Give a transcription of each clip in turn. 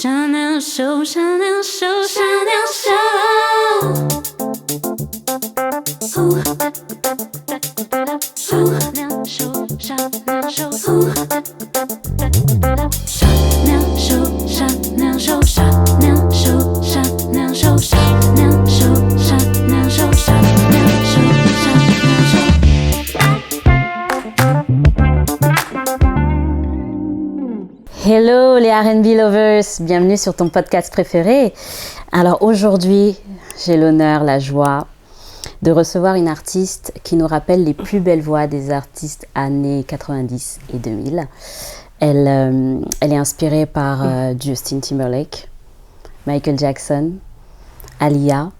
Chanel Show, Chanel Show, Chanel Show. Ooh. Chanel Show, Chanel Show. Ooh. Chanel Show, Chanel Show, Chanel Show, Chanel Show, Chanel Show, Chanel Show, Chanel Show, Hello les R&B lovers, bienvenue sur ton podcast préféré. Alors aujourd'hui, j'ai l'honneur, la joie de recevoir une artiste qui nous rappelle les plus belles voix des artistes années 90 et 2000. Elle est inspirée par Justin Timberlake, Michael Jackson, Aaliyah,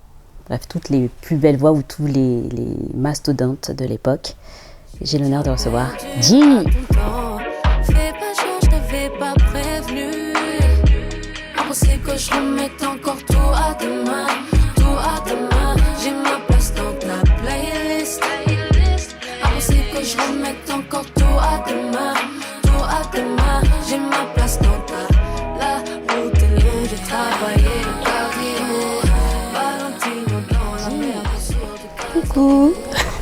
bref, toutes les plus belles voix ou tous les mastodontes de l'époque. J'ai l'honneur de recevoir Gee. pas prévenu. C'est que je remette encore tout à demain, tout à demain. J'ai ma place dans ta playlist. C'est que je remette encore tout à demain, tout à demain. J'ai ma place dans ta la route où j'ai travaillé le Paris. Valentino dans la mer. Coucou,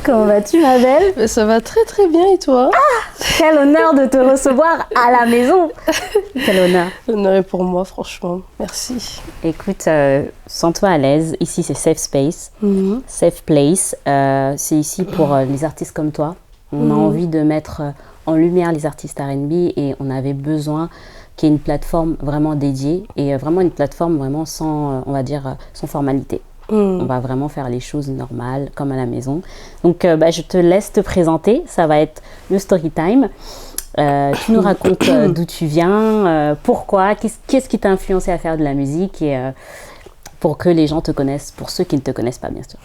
comment vas-tu ma belle? Ça va très très bien et toi? Quel honneur de te recevoir à la maison. Quel honneur. L'honneur est pour moi, franchement. Merci. Écoute, sens-toi à l'aise. Ici, c'est Safe Space, Safe Place. C'est ici pour les artistes comme toi. On a envie de mettre en lumière les artistes R&B et on avait besoin qu'il y ait une plateforme vraiment dédiée et vraiment une plateforme vraiment sans, on va dire, sans formalité. On va vraiment faire les choses normales, comme à la maison. Donc, je te laisse te présenter. Ça va être le story time. Tu nous racontes d'où tu viens, pourquoi, qu'est-ce qui t'a influencé à faire de la musique et pour que les gens te connaissent, pour ceux qui ne te connaissent pas, bien sûr.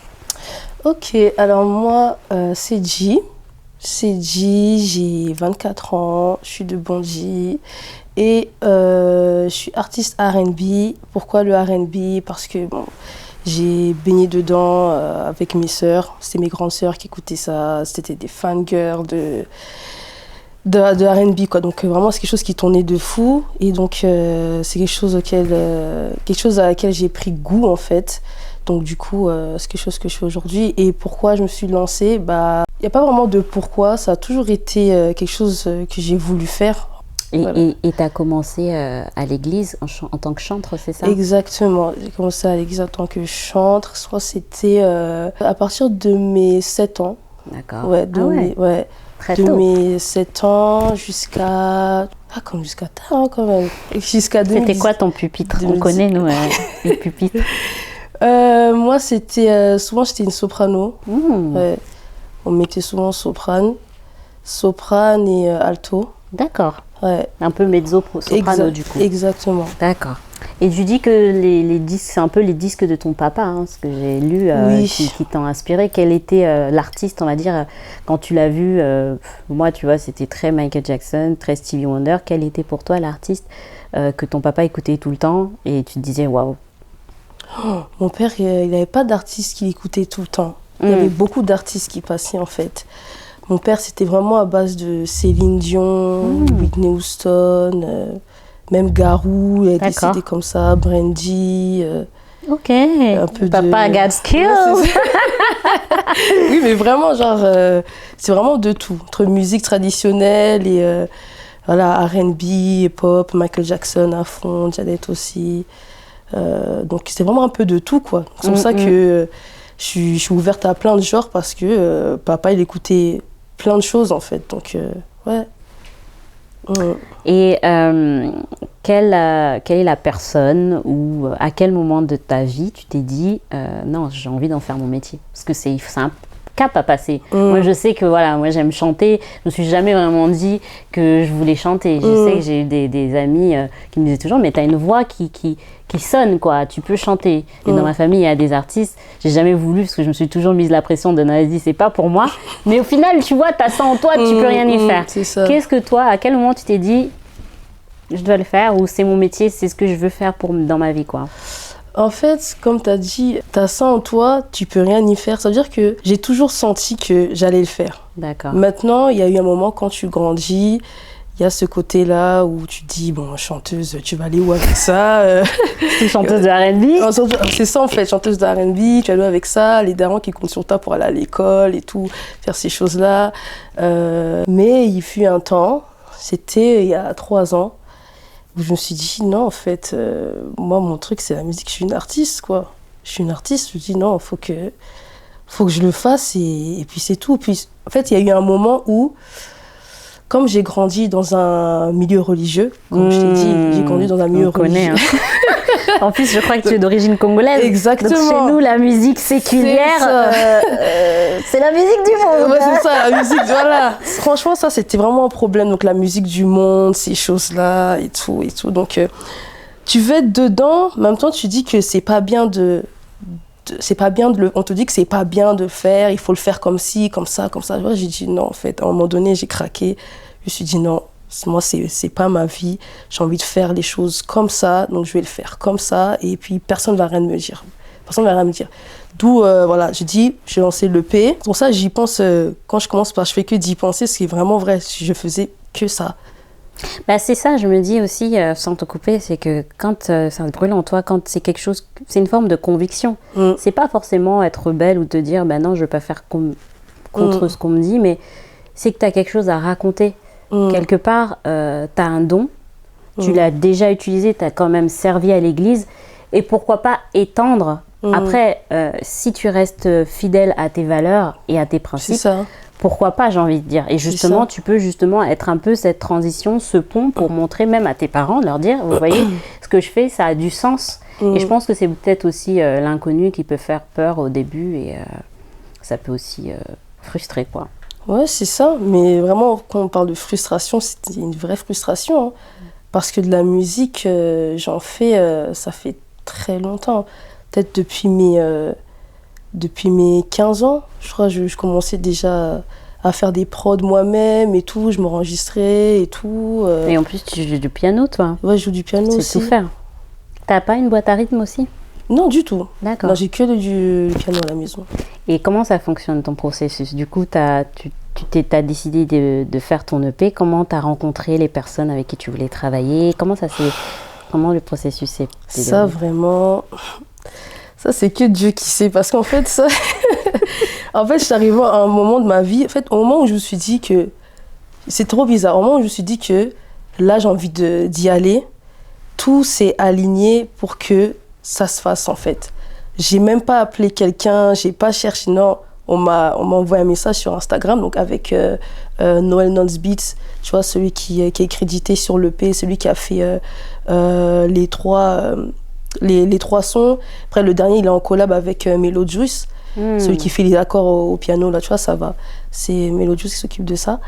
Ok, alors moi, c'est Gee. C'est Gee, j'ai 24 ans, je suis de Bondy et je suis artiste R&B. Pourquoi le R&B? Parce que bon, j'ai baigné dedans avec mes sœurs. C'était mes grandes sœurs qui écoutaient ça. C'était des fangirls de R&B, quoi. Donc vraiment, c'est quelque chose qui tournait de fou. Et donc, c'est quelque chose à laquelle j'ai pris goût, en fait. Donc du coup, c'est quelque chose que je fais aujourd'hui. Et pourquoi je me suis lancée? Il n'y a pas vraiment de pourquoi. Ça a toujours été quelque chose que j'ai voulu faire. Voilà. Et tu as commencé à l'église en tant que chantre, c'est ça? Exactement. J'ai commencé à l'église en tant que chantre. Je crois que c'était à partir de mes 7 ans. D'accord. Ouais, Très de tôt. mes 7 ans jusqu'à... Ah, comme jusqu'à tard, hein, quand même. Jusqu'à 2010. C'était quoi ton pupitre? 2010. On connaît, nous, les pupitres. Moi, souvent, j'étais une soprano. Ouais. On mettait souvent soprane et alto. D'accord. Ouais. Un peu mezzo-soprano, du coup. Exactement. D'accord. Et tu dis que les disques, c'est un peu les disques de ton papa, hein, ce que j'ai lu, Oui. qui t'ont inspiré. Quel était l'artiste, on va dire, quand tu l'as vu? Moi, tu vois, c'était très Michael Jackson, très Stevie Wonder. Quel était pour toi l'artiste que ton papa écoutait tout le temps et tu te disais waouh? Mon père, il n'avait pas d'artiste qu'il écoutait tout le temps. Il y avait beaucoup d'artistes qui passaient, en fait. Mon père, c'était vraiment à base de Céline Dion, Whitney Houston, même Garou, il a décidé comme ça, Brandy. Ok, un peu papa got skills. Oui, mais vraiment, genre, c'est vraiment de tout. Entre musique traditionnelle et voilà, R&B, pop, Michael Jackson à fond, Janet aussi. Donc, c'est vraiment un peu de tout, quoi. C'est pour ça que je suis ouverte à plein de genres parce que papa, il écoutait plein de choses, en fait. Donc, ouais. Et quelle est la personne ou à quel moment de ta vie tu t'es dit non, j'ai envie d'en faire mon métier? Parce que c'est un cap à passer. Moi, je sais que voilà, moi j'aime chanter. Je me suis jamais vraiment dit que je voulais chanter. Je sais que j'ai eu des amis qui me disaient toujours, mais tu as une voix qui sonne, quoi. Tu peux chanter. Et dans ma famille, il y a des artistes. J'ai jamais voulu parce que je me suis toujours mise la pression de non, vas-y, c'est pas pour moi. Mais au final, tu vois, tu as ça en toi, tu peux rien y faire. C'est ça. Qu'est-ce que toi, à quel moment tu t'es dit, je dois le faire ou c'est mon métier, c'est ce que je veux faire dans ma vie, quoi? En fait, comme tu as dit, tu as ça en toi, tu peux rien y faire. Ça veut dire que j'ai toujours senti que j'allais le faire. D'accord. Maintenant, il y a eu un moment quand tu grandis, il y a ce côté-là où tu te dis, bon, chanteuse, tu vas aller où avec ça Chanteuse de R&B. C'est ça en fait, chanteuse de R&B, tu vas aller où avec ça, les darons qui comptent sur toi pour aller à l'école et tout, faire ces choses-là. Mais il fut un temps, c'était il y a 3 ans, où je me suis dit, non, en fait, moi, mon truc, c'est la musique, je suis une artiste, quoi. Je suis une artiste, je me dis, non, faut que je le fasse et puis c'est tout. Puis, en fait, il y a eu un moment où, comme j'ai grandi dans un milieu religieux, comme je t'ai dit, j'ai grandi dans un milieu religieux. En plus, je crois que tu es d'origine congolaise. Exactement. Donc chez nous, la musique séculière, c'est la musique du monde. Ouais, c'est ça, la musique, voilà. Franchement, ça, c'était vraiment un problème. Donc, la musique du monde, ces choses-là et tout, et tout. Donc, tu veux être dedans, en même temps, tu dis que c'est pas bien on te dit que c'est pas bien de faire, il faut le faire comme ci, comme ça, comme ça. J'ai dit non, en fait. À un moment donné, j'ai craqué. Je me suis dit non, moi, c'est pas ma vie. J'ai envie de faire les choses comme ça, donc je vais le faire comme ça. Et puis, personne ne va rien me dire. Personne ne va rien me dire. D'où, voilà, j'ai lancé l'EP. Pour ça, j'y pense, quand je commence par, je fais que d'y penser, ce qui est vraiment vrai. Si je faisais que ça. Bah c'est ça, je me dis aussi, sans te couper, c'est que quand ça brûle en toi, quand c'est quelque chose, c'est une forme de conviction. C'est pas forcément être rebelle ou te dire, bah non, je veux pas faire contre ce qu'on me dit, mais c'est que tu as quelque chose à raconter. Quelque part, tu as un don, tu l'as déjà utilisé, tu as quand même servi à l'église, et pourquoi pas étendre. Après, si tu restes fidèle à tes valeurs et à tes principes, c'est ça. Pourquoi pas, j'ai envie de dire. Et justement, tu peux justement être un peu cette transition, ce pont pour montrer même à tes parents, leur dire, vous voyez, ce que je fais, ça a du sens. Et je pense que c'est peut-être aussi l'inconnu qui peut faire peur au début et ça peut aussi frustrer, quoi. Ouais, c'est ça. Mais vraiment, quand on parle de frustration, c'est une vraie frustration. Hein. Parce que de la musique, j'en fais, ça fait très longtemps. Peut-être depuis mes 15 ans, je crois, je commençais déjà à faire des prods moi-même et tout, je m'enregistrais et tout. Et en plus, tu joues du piano, toi. Ouais, je joue du piano aussi. C'est tout faire. T'as pas une boîte à rythme aussi? Non, du tout. D'accord. Non, j'ai que du piano à la maison. Et comment ça fonctionne, ton processus? Du coup, t'as décidé de faire ton EP. Comment t'as rencontré les personnes avec qui tu voulais travailler? Comment le processus s'est déroulé? Ça, vraiment... Ça, c'est que Dieu qui sait. Parce qu'en fait, ça... en fait, je suis arrivée à un moment de ma vie... En fait, au moment où je me suis dit que... C'est trop bizarre. Au moment où je me suis dit que là, j'ai envie d'y aller, tout s'est aligné pour que ça se fasse, en fait. J'ai même pas appelé quelqu'un, j'ai pas cherché... Non, on m'a envoyé un message sur Instagram, donc avec Noel Nance Beats, tu vois, celui qui est crédité sur l'EP, celui qui a fait les trois sons. Après, le dernier, il est en collab avec Melo Juice, celui qui fait les accords au piano, là, tu vois, ça va. C'est Melo Juice qui s'occupe de ça.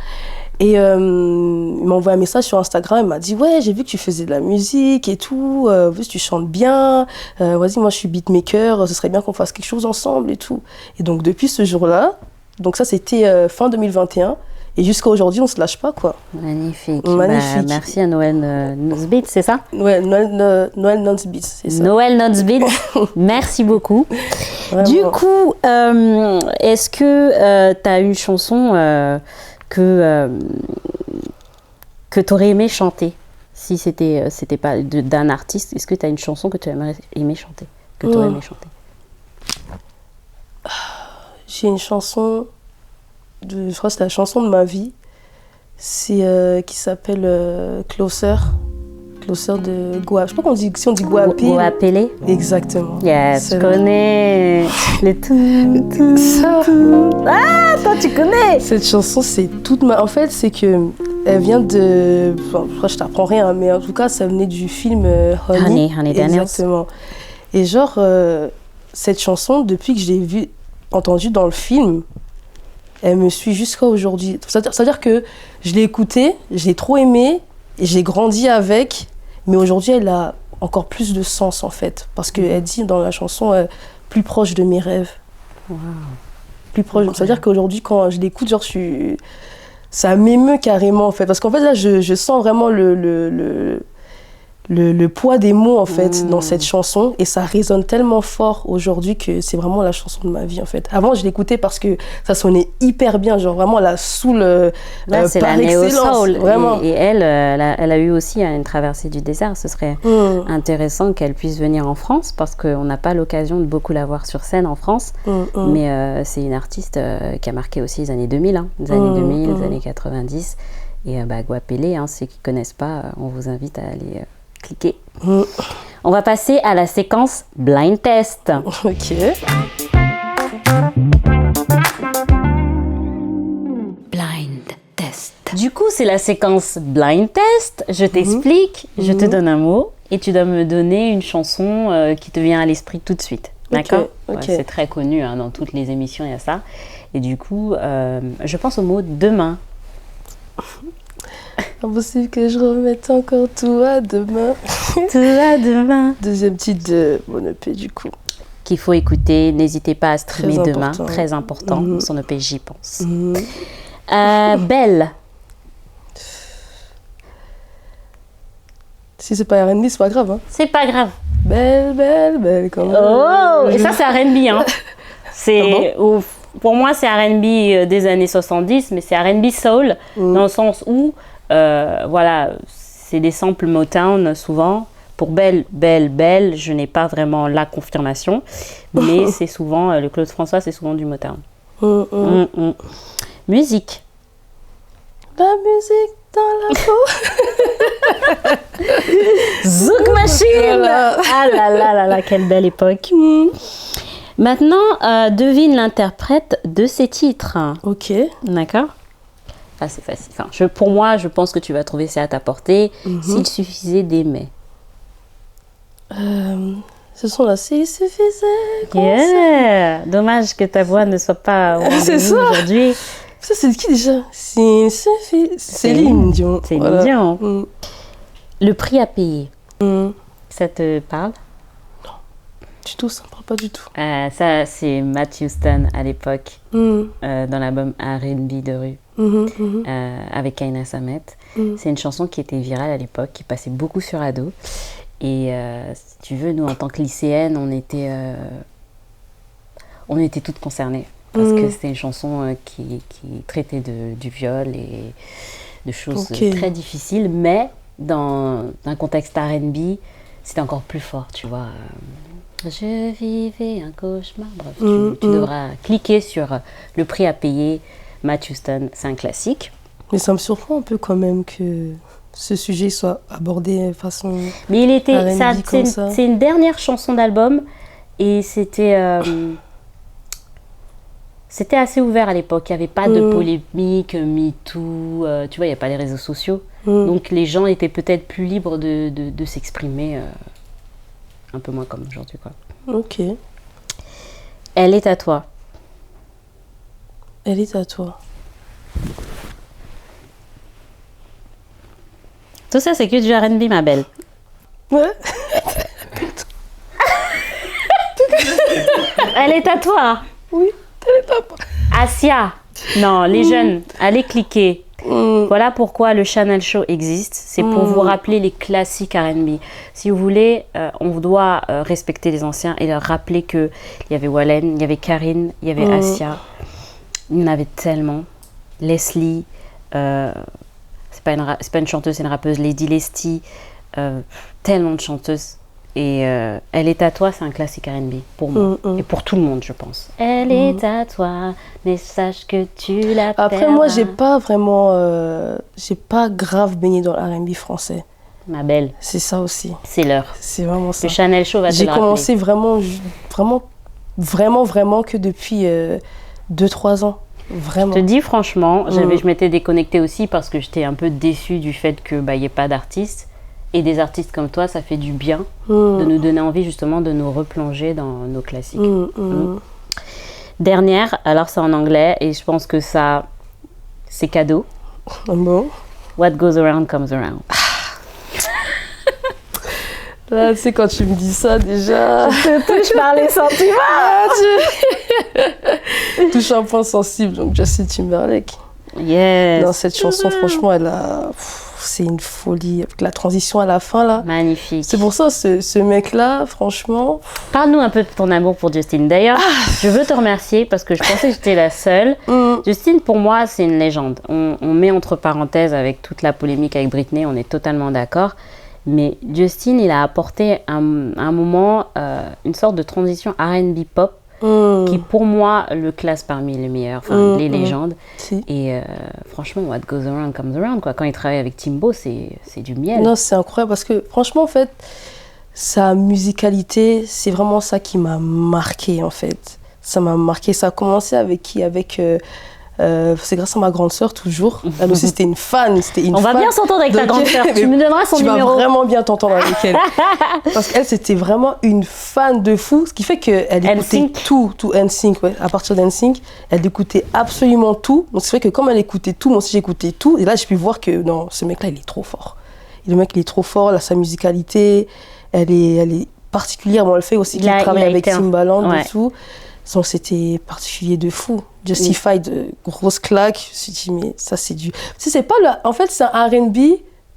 Et il m'a envoyé un message sur Instagram, il m'a dit « Ouais, j'ai vu que tu faisais de la musique et tout, vu que tu chantes bien, vas-y, moi je suis beatmaker, ce serait bien qu'on fasse quelque chose ensemble et tout. » Et donc depuis ce jour-là, donc ça c'était fin 2021, et jusqu'à aujourd'hui, on ne se lâche pas, quoi. Magnifique. Magnifique. Bah, merci à Noel Nance Beats, c'est ça? Ouais, Noel Nance Beats, c'est ça. Noel Nance Beats, merci beaucoup. Vraiment. Du coup, est-ce que tu as une chanson que tu aurais aimé chanter si c'était pas d'un artiste? Est-ce que tu as une chanson que tu aimerais aimer chanter, que tu aurais aimé chanter? J'ai une chanson, je crois que c'est la chanson de ma vie, c'est qui s'appelle Closer de Goa. Je sais pas si on dit Goapé. Goapélé. Exactement. Yes, je connais. Le tout. Ça. Ah, toi tu connais. Cette chanson, c'est toute ma... En fait, c'est que elle vient de... Enfin, je crois que je t'apprends rien, mais en tout cas, ça venait du film Honey Daniels. Exactement. Et genre, cette chanson, depuis que je l'ai entendue dans le film, elle me suit jusqu'à aujourd'hui. C'est-à-dire que je l'ai écoutée, je l'ai trop aimée, et j'ai grandi avec, mais aujourd'hui, elle a encore plus de sens, en fait. Parce qu'elle dit dans la chanson, plus proche de mes rêves. Wow. Plus proche. Okay. C'est-à-dire qu'aujourd'hui, quand je l'écoute, genre, ça m'émeut carrément, en fait. Parce qu'en fait, là, je sens vraiment le le poids des mots, en fait, dans cette chanson. Et ça résonne tellement fort aujourd'hui que c'est vraiment la chanson de ma vie, en fait. Avant, je l'écoutais parce que ça sonnait hyper bien, genre vraiment la soul c'est par la excellence. néo-soul. Vraiment. Et elle a eu aussi une traversée du désert. Ce serait intéressant qu'elle puisse venir en France parce qu'on n'a pas l'occasion de beaucoup la voir sur scène en France. Mais c'est une artiste qui a marqué aussi les années 2000, les années 2000, les années 90. Et Guapélé, ceux qui ne connaissent pas, on vous invite à aller cliquer. On va passer à la séquence Blind Test. Ok. Blind Test. Du coup, c'est la séquence Blind Test. Je t'explique, je te donne un mot et tu dois me donner une chanson qui te vient à l'esprit tout de suite. D'accord? Ok. Ouais, c'est très connu, dans toutes les émissions, il y a ça. Et du coup, je pense au mot demain. Impossible que je remette encore tout à demain. Tout à demain. Deuxième titre de mon EP, du coup. Qu'il faut écouter. N'hésitez pas à streamer Très demain. important. Très important. Son EP, j'y pense. Belle. Si c'est pas R&B, c'est pas grave. C'est pas grave. Belle, belle, belle. Comme Oh, et ça, c'est R&B. C'est, Ah pour moi, c'est R&B des années 70, mais c'est R&B soul, dans le sens où, voilà, c'est des samples Motown souvent. Pour Belle, Belle, Belle, je n'ai pas vraiment la confirmation, mais c'est souvent, le Claude François, c'est souvent du Motown. Musique. La musique dans la peau. Zouk Machine. Voilà. Ah là là, quelle belle époque. Maintenant, devine l'interprète de ces titres. Ok. D'accord? Ah, c'est facile. Enfin, pour moi, je pense que tu vas trouver ça à ta portée. S'il suffisait d'aimer. Ce sont là, s'il suffisait. Yeah! Dommage que ta voix ne soit pas au C'est rendez-vous ça. aujourd'hui. Ça, c'est qui déjà? S'il suffit. Céline Dion. Céline Voilà. Dion. Le prix à payer. Ça te parle? Du tout, ça me parle pas du tout. Ça, c'est Matt Houston à l'époque, dans l'album R&B de rue, avec Kaina Samet. C'est une chanson qui était virale à l'époque, qui passait beaucoup sur Ado. Et si tu veux, nous, en tant que lycéennes, on était toutes concernées. Parce que c'était une chanson qui traitait du viol et de choses très difficiles. Mais dans un contexte R&B, c'était encore plus fort, tu vois. Je vivais un cauchemar. Bref, tu devras cliquer sur Le prix à payer, Matt Houston, c'est un classique. Mais ça me surprend un peu quand même que ce sujet soit abordé de façon. Mais il était, R&B comme ça. c'est une dernière chanson d'album et c'était assez ouvert à l'époque. Il n'y avait pas de polémique, MeToo, tu vois, il n'y a pas les réseaux sociaux. Donc les gens étaient peut-être plus libres de s'exprimer. Un peu moins comme aujourd'hui, quoi. Ok. Elle est à toi. Elle est à toi. Tout ça, c'est que du R&B, ma belle. Ouais. Elle est à toi. Oui, elle est à toi. Asia. Non, les jeunes, allez cliquer. Voilà pourquoi le Channel Show existe. C'est pour vous rappeler les classiques R&B. Si vous voulez, on doit respecter les anciens et leur rappeler qu'il y avait Wallen, il y avait Karine, il y avait Asia. Il y en avait tellement. Leslie, c'est pas une chanteuse, c'est une rappeuse. Lady Leslie, tellement de chanteuses. Et Elle est à toi, c'est un classique R&B pour moi et pour tout le monde, je pense. Elle est à toi, mais sache que tu la Après, perdras. moi, j'ai pas vraiment. J'ai pas grave baigné dans le R&B français. Ma belle, C'est ça aussi. c'est l'heure. C'est vraiment ça. Le Channel Show va te J'ai le rappeler. commencé vraiment que depuis 2-3 ans. Vraiment. Je te dis franchement, je m'étais déconnectée aussi parce que j'étais un peu déçue du fait qu'il n'y ait pas d'artistes. Et des artistes comme toi, ça fait du bien de nous donner envie justement de nous replonger dans nos classiques. Dernière, alors c'est en anglais et je pense que ça, c'est cadeau. Bon. What goes around comes around. Là, tu sais, quand tu me dis ça, déjà. Je touche par les sentiments. Touche un point sensible, donc Justin Timberlake. Yes. Dans cette chanson, franchement, c'est une folie. Avec la transition à la fin, là. Magnifique. C'est pour ça, ce mec-là, franchement... Parle-nous un peu de ton amour pour Justin. D'ailleurs, je veux te remercier parce que je pensais que j'étais la seule. Justin, pour moi, c'est une légende. On met entre parenthèses avec toute la polémique avec Britney, on est totalement d'accord. Mais Justin, il a apporté un moment une sorte de transition R&B pop qui, pour moi, le classe parmi les meilleurs, les légendes. Si. Et franchement, what goes around comes around, quoi. Quand il travaille avec Timbo, c'est du miel. Non, c'est incroyable parce que, franchement, en fait, sa musicalité, c'est vraiment ça qui m'a marqué, en fait. Ça m'a marqué. Ça a commencé avec qui? C'est grâce à ma grande sœur, toujours. Elle aussi, c'était une fan. On va bien s'entendre avec ta grande sœur. Tu me donneras son numéro. Tu vas vraiment bien t'entendre avec elle. Parce qu'elle, c'était vraiment une fan de fou. Ce qui fait qu'elle écoutait tout NSYNC. Ouais. À partir d'NSYNC, elle écoutait absolument tout. Donc, c'est vrai que comme elle écoutait tout, moi aussi, j'écoutais tout. Et là, j'ai pu voir que non, ce mec-là, il est trop fort. Et le mec, il est trop fort. Là, sa musicalité, elle est particulière. Bon, le fait aussi qu'il travaille avec Timbaland et tout. Donc, c'était particulier de fou. Justified, grosse claque. Je me suis dit, mais ça, c'est du... C'est pas en fait, c'est un R&B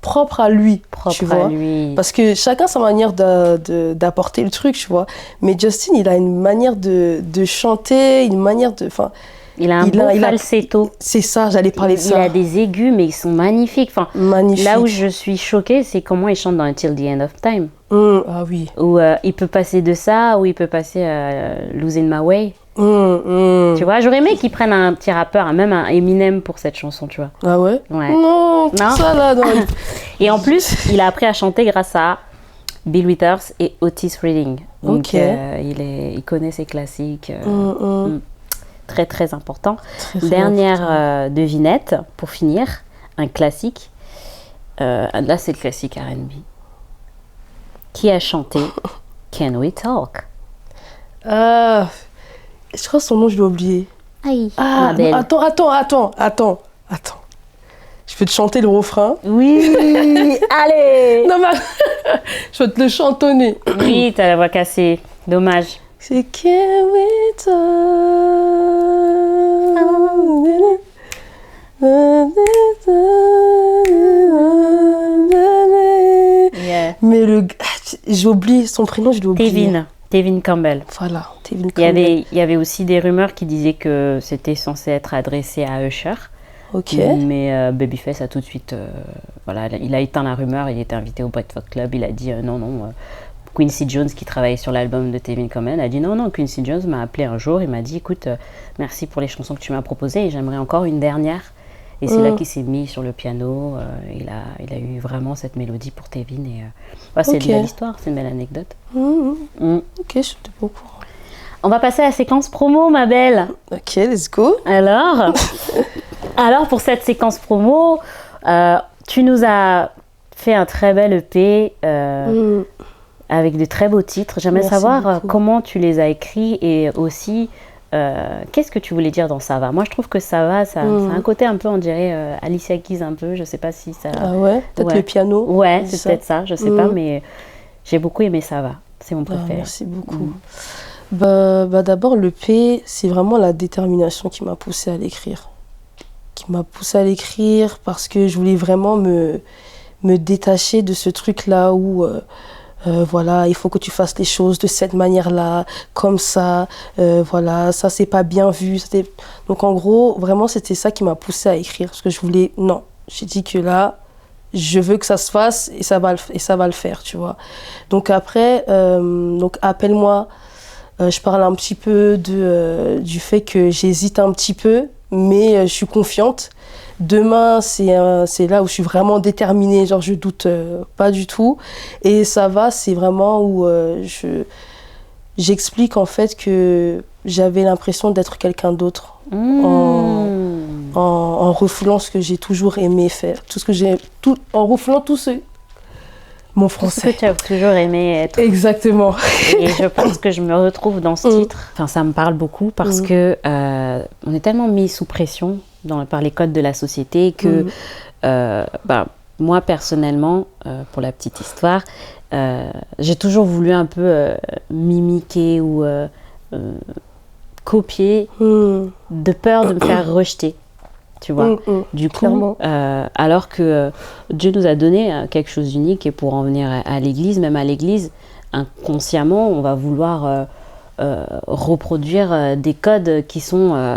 propre à lui, tu vois. Parce que chacun sa manière d'apporter le truc, tu vois. Mais Justin, il a une manière de chanter, une manière de... Il a un beau falsetto. C'est ça, j'allais parler de ça. Il a des aigus, mais ils sont magnifiques. Magnifique. Là où je suis choquée, c'est comment il chante dans Until the End of Time. Ah oui. Où il peut passer de ça, ou il peut passer à Losing My Way. Tu vois, j'aurais aimé qu'ils prennent un petit rappeur, même un Eminem pour cette chanson, tu vois. Ah ouais? Ouais. Non, ça là, non. Et en plus, il a appris à chanter grâce à Bill Withers et Otis Redding. Donc, il connaît ses classiques. Très, très important. Dernière devinette, pour finir, un classique. Là, c'est le classique R&B. Qui a chanté Can We Talk? Je crois que son nom, je l'ai oublié. Aïe, attends. Je peux te chanter le refrain? Oui, allez. Non, mais je peux te le chantonner. Oui, t'as la voix cassée. Dommage. C'est Can We Talk? Yeah. Mais j'ai oublié son prénom, je l'ai oublié. Tevin Campbell. Voilà, Tevin Campbell. Il y avait aussi des rumeurs qui disaient que c'était censé être adressé à Usher. Ok. Mais Babyface a tout de suite... il a éteint la rumeur, il était invité au Breakfast Club, il a dit non. Quincy Jones, qui travaillait sur l'album de Tevin Campbell, a dit non, Quincy Jones m'a appelé un jour, il m'a dit écoute, merci pour les chansons que tu m'as proposées et j'aimerais encore une dernière. Et c'est là qu'il s'est mis sur le piano, il a eu vraiment cette mélodie pour Tevin. C'est une belle histoire, c'est une belle anecdote. Ok, je suis pas au courant. On va passer à la séquence promo, ma belle. Ok, let's go. Alors pour cette séquence promo, tu nous as fait un très bel EP avec de très beaux titres. J'aimerais savoir comment tu les as écrits et aussi qu'est-ce que tu voulais dire dans Ça va. Moi, je trouve que Ça va, ça a un côté un peu, on dirait Alicia Keys un peu. Je sais pas si ça... Ah ouais? Peut-être le piano. Ouais, c'est peut-être ça, je sais pas, mais j'ai beaucoup aimé Ça va. C'est mon préféré. Merci beaucoup. D'abord, l'EP, c'est vraiment la détermination qui m'a poussée à l'écrire. Parce que je voulais vraiment me détacher de ce truc-là où... il faut que tu fasses les choses de cette manière-là, comme ça, ça c'est pas bien vu. Donc en gros, vraiment c'était ça qui m'a poussée à écrire, parce que j'ai dit que là, je veux que ça se fasse et ça va le faire, tu vois. Donc après, appelle-moi, je parle un petit peu du fait que j'hésite un petit peu, mais je suis confiante. Demain, c'est là où je suis vraiment déterminée, genre je doute pas du tout. Et Ça va, c'est vraiment où j'explique en fait que j'avais l'impression d'être quelqu'un d'autre en refoulant ce que j'ai toujours aimé faire, en refoulant tout ce... Mon français. Tout ce que tu as toujours aimé être. Exactement. Et je pense que je me retrouve dans ce titre. Enfin, ça me parle beaucoup parce que on est tellement mis sous pression par les codes de la société que moi personnellement, pour la petite histoire, j'ai toujours voulu un peu mimiquer ou copier de peur de me faire rejeter. tu vois. Du coup, clairement. alors que Dieu nous a donné quelque chose d'unique, et pour en venir à l'église, même à l'église, inconsciemment, on va vouloir reproduire des codes qui sont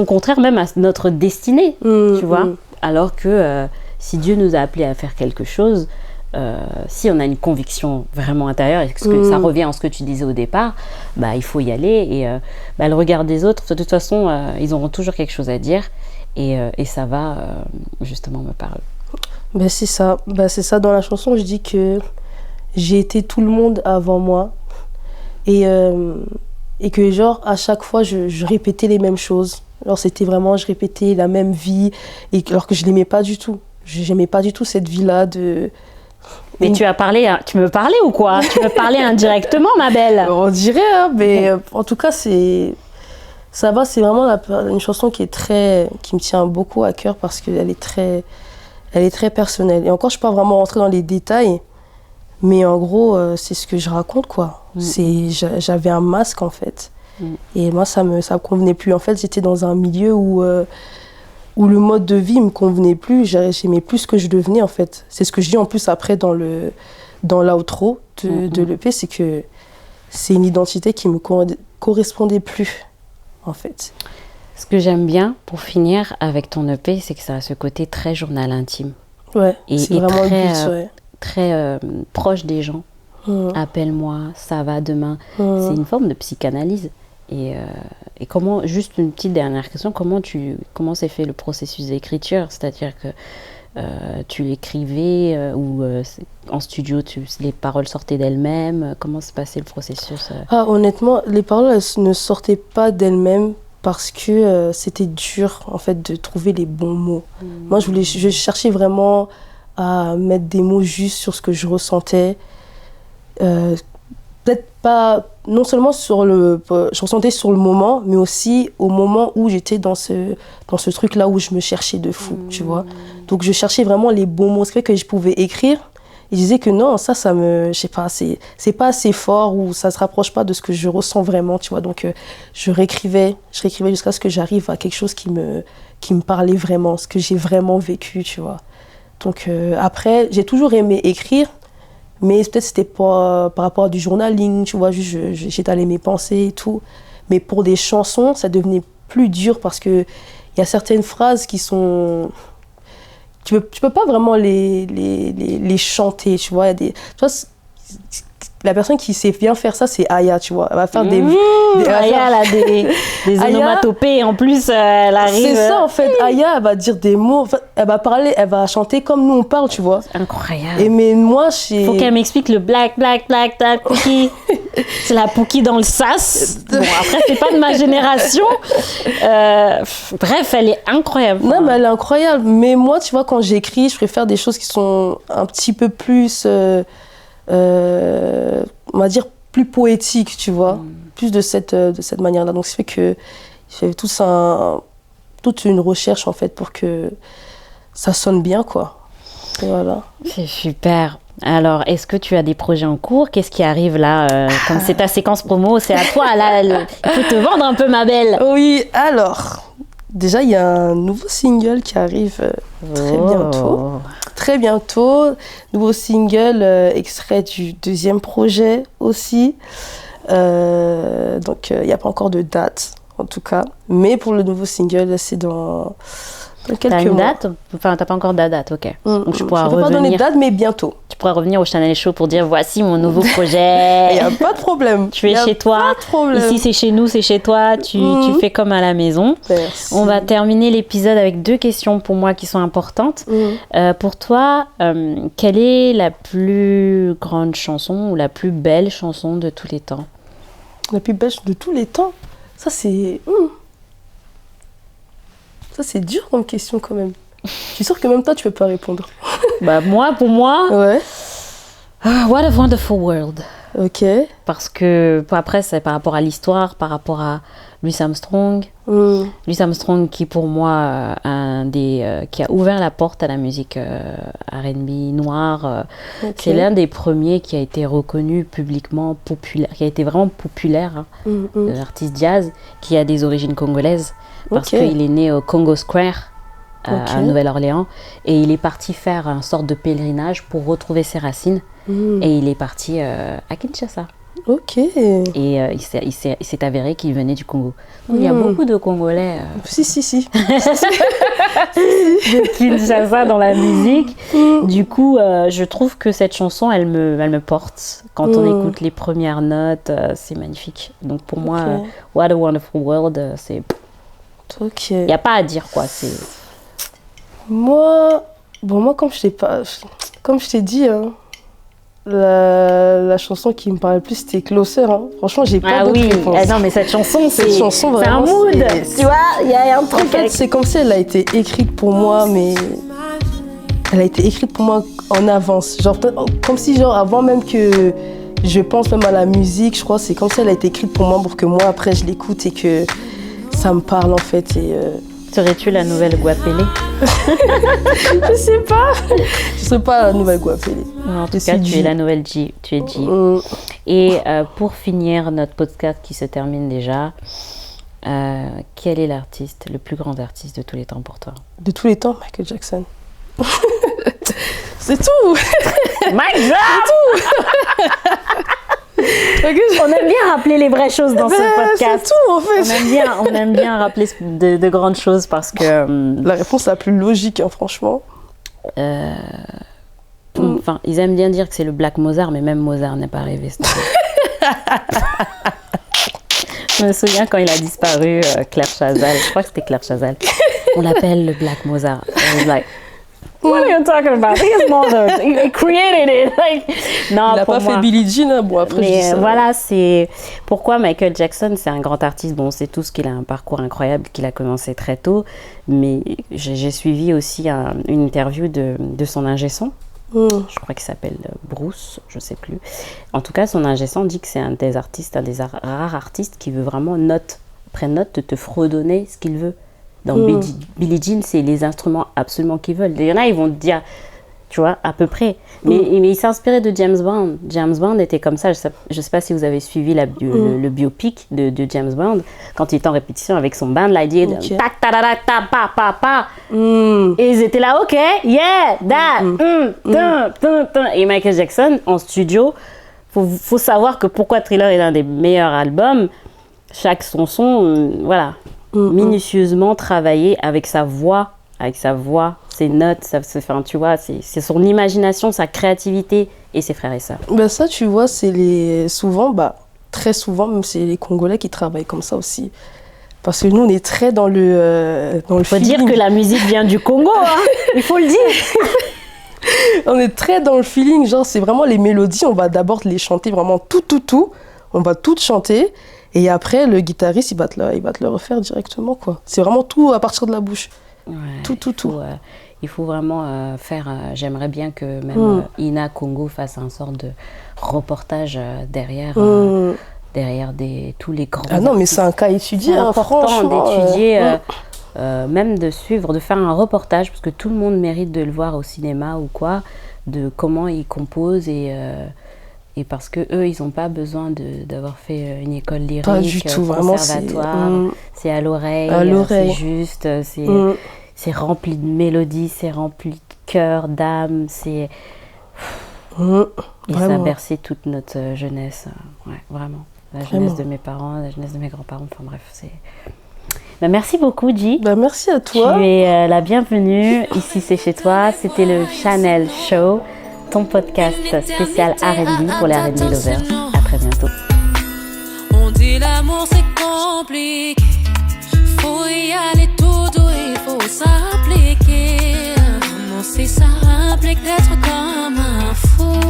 contraires même à notre destinée, tu vois. Alors que si Dieu nous a appelés à faire quelque chose, si on a une conviction vraiment intérieure, et que ça revient en ce que tu disais au départ, bah, il faut y aller. Et le regard des autres, de toute façon, ils auront toujours quelque chose à dire, et ça va justement me parler. Ben, c'est ça. Ben, c'est ça, dans la chanson, je dis que j'ai été tout le monde avant moi, et que genre à chaque fois je répétais les mêmes choses. Alors c'était vraiment, je répétais la même vie, et alors que je l'aimais pas du tout. J'aimais pas du tout cette vie-là de... Mais tu me parlais ou quoi? Tu me parlais indirectement, ma belle. On dirait, hein, mais en tout cas, ça va, c'est vraiment une chanson qui me tient beaucoup à cœur, parce qu'elle est très personnelle. Et encore, je ne suis pas vraiment rentrée dans les détails, mais en gros, c'est ce que je raconte, quoi. J'avais un masque, en fait. Et moi, ça me convenait plus. En fait, j'étais dans un milieu où le mode de vie me convenait plus, j'aimais plus ce que je devenais, en fait. C'est ce que je dis en plus après dans l'outro de l'EP, c'est que c'est une identité qui me correspondait plus, en fait. Ce que j'aime bien, pour finir, avec ton EP, c'est que ça a ce côté très journal intime. Ouais, c'est vraiment très, le but, ouais. Très proche des gens. Appelle-moi, ça va demain. C'est une forme de psychanalyse. Et comment, juste une petite dernière question, comment s'est fait le processus d'écriture? C'est-à-dire que tu écrivais ou en studio, les paroles sortaient d'elles-mêmes? Comment se passait le processus? Honnêtement, les paroles, elles ne sortaient pas d'elles-mêmes, parce que c'était dur, en fait, de trouver les bons mots. Moi, je cherchais vraiment à mettre des mots justes sur ce que je ressentais. Peut-être pas, non seulement je ressentais sur le moment, mais aussi au moment où j'étais dans ce truc-là où je me cherchais de fou, tu vois. Donc je cherchais vraiment les bons mots, ce qui fait que je pouvais écrire, et je disais que non, ça je sais pas, c'est pas assez fort, ou ça se rapproche pas de ce que je ressens vraiment, tu vois. Donc je réécrivais jusqu'à ce que j'arrive à quelque chose qui me parlait vraiment, ce que j'ai vraiment vécu, tu vois. Donc après, j'ai toujours aimé écrire, mais peut-être c'était pas par rapport à du journaling, tu vois, j'étalais mes pensées et tout. Mais pour des chansons, ça devenait plus dur, parce qu'il y a certaines phrases qui sont... Tu peux pas vraiment les chanter, tu vois. Tu vois, la personne qui sait bien faire ça, c'est Aya, tu vois. Elle va faire Aya, elle a des onomatopées, en plus, elle arrive... C'est ça, en fait. Aya, elle va dire des mots, en fait, elle va parler, elle va chanter comme nous on parle, tu vois. Incroyable. Mais moi, faut qu'elle m'explique le black, Pookie. C'est la Pookie dans le sas. Bon, après, c'est pas de ma génération. Bref, elle est incroyable. Non, mais elle est incroyable. Mais moi, tu vois, quand j'écris, je préfère des choses qui sont un petit peu plus... on va dire plus poétique, tu vois, plus de cette manière-là. Donc, ça fait que j'ai toute une recherche, en fait, pour que ça sonne bien, quoi. Et voilà. C'est super. Alors, est-ce que tu as des projets en cours? Qu'est-ce qui arrive là? Comme c'est ta séquence promo, c'est à toi, là. Il faut te vendre un peu, ma belle. Oui, alors, déjà, il y a un nouveau single qui arrive très bientôt. Très bientôt. Nouveau single, extrait du deuxième projet aussi. Donc, il n'y a pas encore de date, en tout cas. Mais pour le nouveau single, c'est dans quelques mois. T'as une date? Enfin, t'as pas encore de date, ok. Donc, je ne peux pas donner de date, mais bientôt. Tu pourras revenir au Chanel Show pour dire voici mon nouveau projet. Il n'y a pas de problème. Tu es chez toi. Ici, c'est chez nous, c'est chez toi. Tu fais comme à la maison. Merci. On va terminer l'épisode avec 2 questions pour moi qui sont importantes. Pour toi, quelle est la plus grande chanson ou la plus belle chanson de tous les temps? La plus belle de tous les temps? Ça, c'est... Ça, c'est dur comme question, quand même. Je suis sûre que même toi, tu peux pas répondre. Pour moi... Ouais. What a Wonderful World. Ok. Parce que après, c'est par rapport à l'histoire, par rapport à Louis Armstrong. Louis Armstrong qui, pour moi, qui a ouvert la porte à la musique R&B noire. Ok. C'est l'un des premiers qui a été reconnu publiquement populaire, qui a été vraiment populaire, artiste jazz, qui a des origines congolaises. Parce qu'il est né au Congo Square, à Nouvelle-Orléans. Et il est parti faire une sorte de pèlerinage pour retrouver ses racines. Et il est parti à Kinshasa. Ok. Et il s'est avéré qu'il venait du Congo. Donc, il y a beaucoup de Congolais Si. de Kinshasa dans la musique. Du coup, je trouve que cette chanson, elle me porte. Quand on écoute les premières notes, c'est magnifique. Donc pour moi, What a Wonderful World, c'est... Il n'y a pas à dire, quoi. Moi, comme je t'ai dit... Hein, la chanson qui me parlait le plus, c'était Closer. Hein. Franchement, j'ai pas d'autres réponses. Ah non, mais cette chanson, c'est vraiment, un mood. Tu vois, il y a un truc. En fait, c'est comme si elle a été écrite pour moi, mais elle a été écrite pour moi en avance. Genre, comme si, avant même que je pense même à la musique, je crois, c'est comme si elle a été écrite pour moi, pour que moi, après, je l'écoute et que ça me parle, en fait. Et, serais-tu la nouvelle Guapélé? Je sais pas. Je serais pas la nouvelle Guapélé. En tout cas, tu es la nouvelle G. Tu es G. Et pour finir notre podcast qui se termine déjà, quel est l'artiste, le plus grand artiste de tous les temps pour toi? De tous les temps, Michael Jackson. C'est tout. Mic drop. On aime bien rappeler les vraies choses dans ce podcast. C'est tout, en fait. On aime bien rappeler de grandes choses parce que... La réponse la plus logique, hein, franchement. Enfin, ils aiment bien dire que c'est le Black Mozart, mais même Mozart n'est pas arrivé. Je me souviens quand il a disparu, Claire Chazal. Je crois que c'était Claire Chazal. On l'appelle le Black Mozart. I was like, what are you talking about? His mother, he created it. Like, non, il n'a pas fait Billie Jean, hein. Bon, après, mais je dis ça. voilà, c'est pourquoi Michael Jackson, c'est un grand artiste. Bon, on sait tous qu'il a un parcours incroyable, qu'il a commencé très tôt, mais j'ai suivi aussi une interview de son ingé son. Je crois qu'il s'appelle Bruce, je sais plus. En tout cas, son ingé son dit que c'est un des rares artistes qui veut vraiment note après note de te fredonner ce qu'il veut. Dans Billie Jean, c'est les instruments absolument qu'ils veulent. Il y en a, ils vont te dire, tu vois, à peu près. Mais il s'est inspiré de James Bond. James Bond était comme ça. Je ne sais pas si vous avez suivi le biopic de James Bond. Quand il était en répétition avec son band, là, il dit tac, ta, pa, pa, pa. Et ils étaient là, ok, yeah, that, Et Michael Jackson, en studio, faut savoir que pourquoi Thriller est l'un des meilleurs albums, chaque son, voilà, minutieusement travaillé avec sa voix, ses notes, tu vois, c'est son imagination, sa créativité et ses frères et sœurs. Ben ça, tu vois, c'est très souvent, même c'est les Congolais qui travaillent comme ça aussi. Parce que nous, on est très dans le feeling. Faut dire que la musique vient du Congo, hein. Il faut le dire. On est très dans le feeling, genre c'est vraiment les mélodies, on va d'abord les chanter vraiment tout. On va tout chanter. Et après, le guitariste, il va te le refaire directement, quoi. C'est vraiment tout à partir de la bouche. Ouais, tout. Il faut vraiment faire... j'aimerais bien que même Ina Congo fasse un sort de reportage derrière tous les grands... Ah non, mais c'est un cas étudié, hein, important d'étudier, même de suivre, de faire un reportage, parce que tout le monde mérite de le voir au cinéma ou quoi, de comment ils composent et parce que eux, ils n'ont pas besoin d'avoir fait une école lyrique, pas du tout, conservatoire. C'est à l'oreille, c'est juste, c'est rempli de mélodies, c'est rempli de cœur, d'âme, et ça a bercé toute notre jeunesse, ouais, vraiment. La jeunesse de mes parents, la jeunesse de mes grands-parents, enfin bref, merci beaucoup, G. Merci à toi. Tu es la bienvenue, ici c'est chez toi, c'était le Chanel Show. Ton podcast spécial R&B pour les R&B lovers. À très bientôt. On dit l'amour c'est compliqué, faut y aller tout doux, il faut s'appliquer. Comment c'est ça implique d'être comme un fou.